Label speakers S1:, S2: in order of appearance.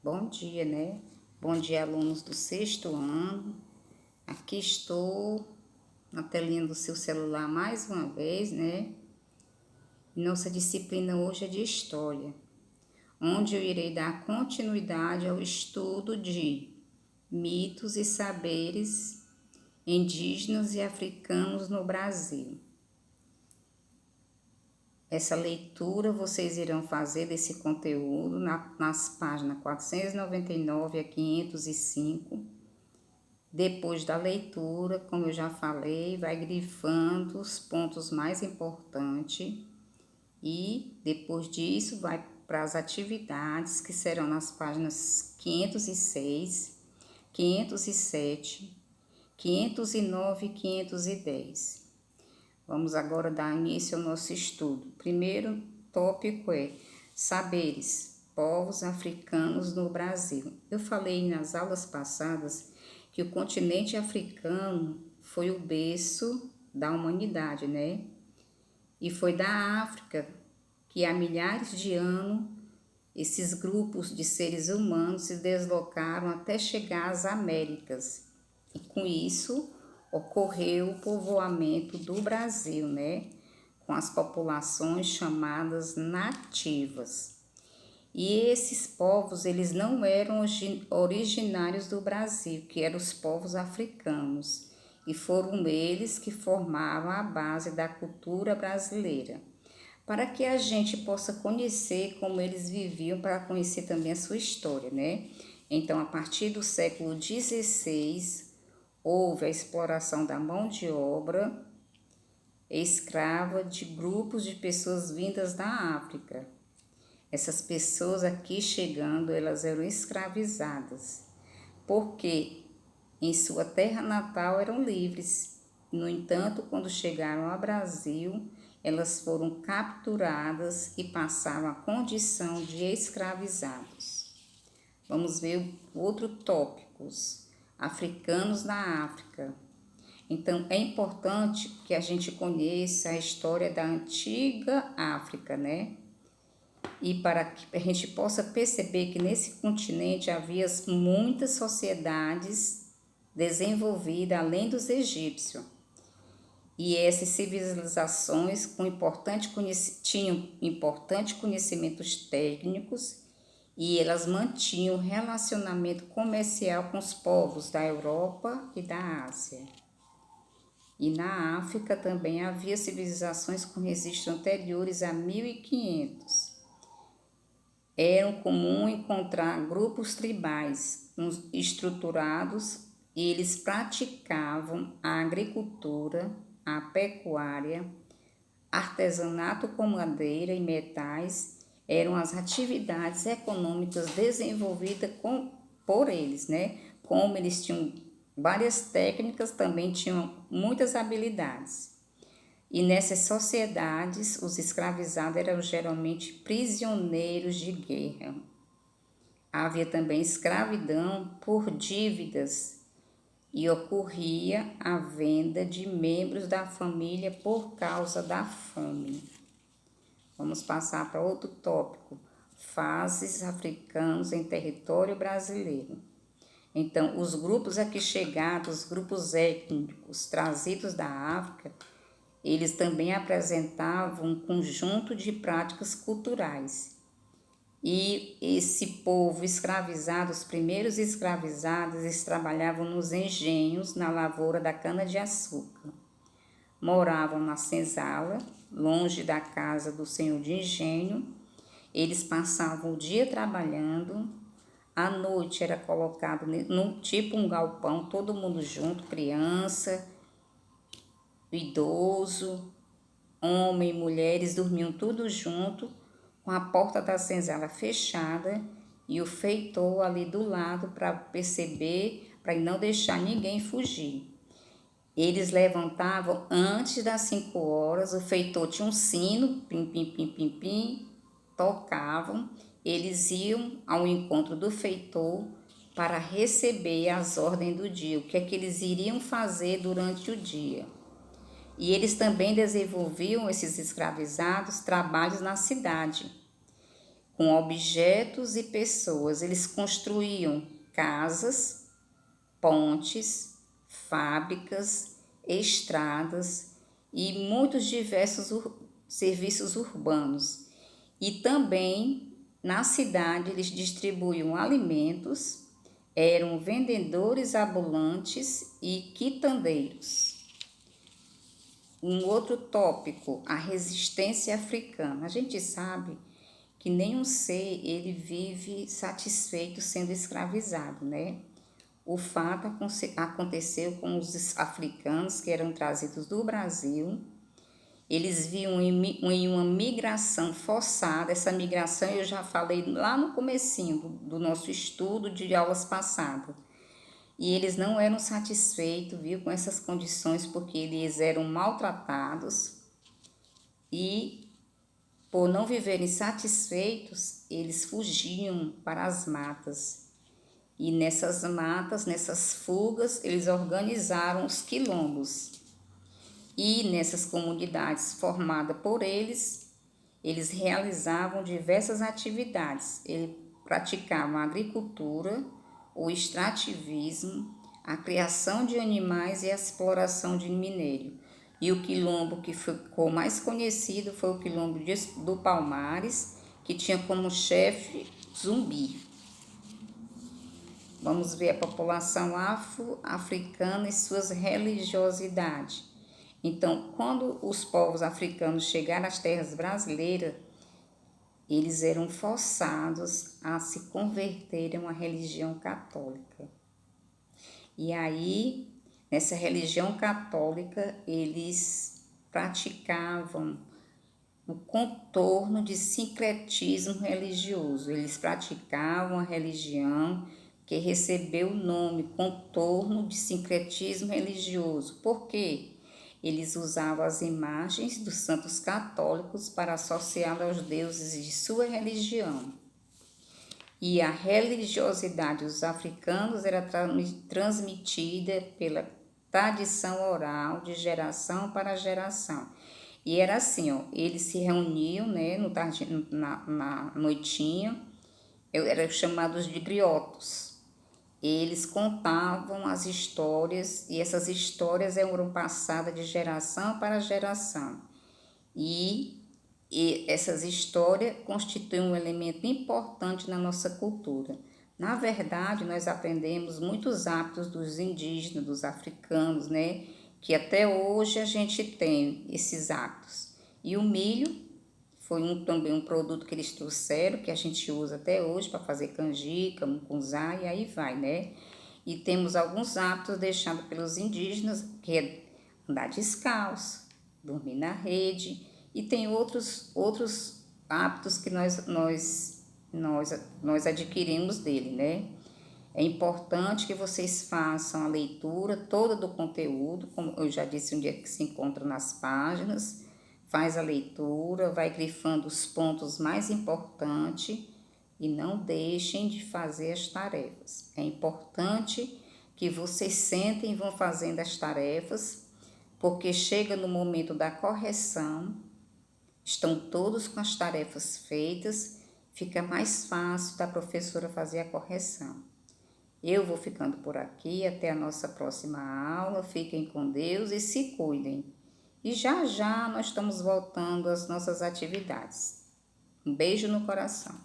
S1: Bom dia, né? Bom dia, alunos do sexto ano. Aqui estou na telinha do seu celular mais uma vez, né? Nossa disciplina hoje é de História, onde eu irei dar continuidade ao estudo de mitos e saberes indígenas e africanos no Brasil. Essa leitura vocês irão fazer desse conteúdo nas páginas 499 a 505. Depois da leitura, como eu já falei, vai grifando os pontos mais importantes e depois disso vai para as atividades que serão nas páginas 506, 507, 509 e 510. Vamos agora dar início ao nosso estudo. O primeiro tópico é saberes, povos africanos no Brasil. Eu falei nas aulas passadas que o continente africano foi o berço da humanidade, né? E foi da África que há milhares de anos esses grupos de seres humanos se deslocaram até chegar às Américas. E com isso ocorreu o povoamento do Brasil, né? Com as populações chamadas nativas. E esses povos, eles não eram originários do Brasil, que eram os povos africanos, e foram eles que formavam a base da cultura brasileira. Para que a gente possa conhecer como eles viviam, para conhecer também a sua história, né? Então, a partir do século XVI, houve a exploração da mão de obra escrava de grupos de pessoas vindas da África. Essas pessoas aqui chegando, elas eram escravizadas, porque em sua terra natal eram livres. No entanto, quando chegaram ao Brasil, elas foram capturadas e passaram a condição de escravizados. Vamos ver outro tópico, africanos na África. Então, é importante que a gente conheça a história da antiga África, né? E para que a gente possa perceber que nesse continente havia muitas sociedades desenvolvidas além dos egípcios. E essas civilizações tinham importantes conhecimentos técnicos e elas mantinham relacionamento comercial com os povos da Europa e da Ásia. E na África também havia civilizações com registros anteriores a 1500. Era comum encontrar grupos tribais estruturados e eles praticavam a agricultura, a pecuária, artesanato com madeira e metais, eram as atividades econômicas desenvolvidas por eles, né? Como eles tinham várias técnicas, também tinham muitas habilidades. E nessas sociedades, os escravizados eram geralmente prisioneiros de guerra. Havia também escravidão por dívidas e ocorria a venda de membros da família por causa da fome. Vamos passar para outro tópico: fases africanos em território brasileiro. Então, os grupos aqui chegados, os grupos étnicos trazidos da África, eles também apresentavam um conjunto de práticas culturais. E esse povo escravizado, os primeiros escravizados, eles trabalhavam nos engenhos, na lavoura da cana-de-açúcar. Moravam na senzala, longe da casa do senhor de engenho. Eles passavam o dia trabalhando, à noite era colocado num tipo um galpão, todo mundo junto, criança, idoso, homem, mulheres, dormiam tudo junto, com a porta da senzala fechada e o feitor ali do lado para perceber, para não deixar ninguém fugir. Eles levantavam antes das 5 horas, o feitor tinha um sino, pim, pim, pim, pim, pim, tocavam, eles iam ao encontro do feitor para receber as ordens do dia, o que é que eles iriam fazer durante o dia. E eles também desenvolviam, esses escravizados, trabalhos na cidade, com objetos e pessoas. Eles construíam casas, pontes, fábricas, estradas e muitos diversos serviços urbanos. E também na cidade eles distribuíam alimentos, eram vendedores ambulantes e quitandeiros. Um outro tópico, a resistência africana. A gente sabe que nenhum ser ele vive satisfeito sendo escravizado, né? O fato aconteceu com os africanos que eram trazidos do Brasil. Eles viam em uma migração forçada. Essa migração eu já falei lá no comecinho do nosso estudo de aulas passadas. E eles não eram satisfeitos, viu, com essas condições, porque eles eram maltratados e, por não viverem satisfeitos, eles fugiam para as matas. E nessas matas, nessas fugas, eles organizaram os quilombos. E nessas comunidades formadas por eles realizavam diversas atividades. Eles praticavam a agricultura, o extrativismo, a criação de animais e a exploração de minério. E o quilombo que ficou mais conhecido foi o quilombo do Palmares, que tinha como chefe Zumbi. Vamos ver a população afro-africana e suas religiosidades. Então, quando os povos africanos chegaram às terras brasileiras, eles eram forçados a se converterem a uma religião católica. E aí, nessa religião católica, eles praticavam o contorno de sincretismo religioso. Eles praticavam a religião que recebeu o nome contorno de sincretismo religioso. Por quê? Eles usavam as imagens dos santos católicos para associá-las aos deuses de sua religião. E a religiosidade dos africanos era transmitida pela tradição oral de geração para geração. E era assim, ó, eles se reuniam, né, na noitinha, eram chamados de griotos. Eles contavam as histórias e essas histórias eram passadas de geração para geração. E essas histórias constituem um elemento importante na nossa cultura. Na verdade, nós aprendemos muitos hábitos dos indígenas, dos africanos, né? Que até hoje a gente tem esses hábitos. E o milho foi também um produto que eles trouxeram, que a gente usa até hoje para fazer canjica, mucunzá e aí vai, né? E temos alguns hábitos deixados pelos indígenas, que é andar descalço, dormir na rede, e tem outros hábitos que nós adquirimos dele, né? É importante que vocês façam a leitura toda do conteúdo, como eu já disse, um dia que se encontra nas páginas, faz a leitura, vai grifando os pontos mais importantes e não deixem de fazer as tarefas. É importante que vocês sentem e vão fazendo as tarefas, porque chega no momento da correção, estão todos com as tarefas feitas, fica mais fácil da professora fazer a correção. Eu vou ficando por aqui, até a nossa próxima aula, fiquem com Deus e se cuidem. E já já nós estamos voltando às nossas atividades. Um beijo no coração.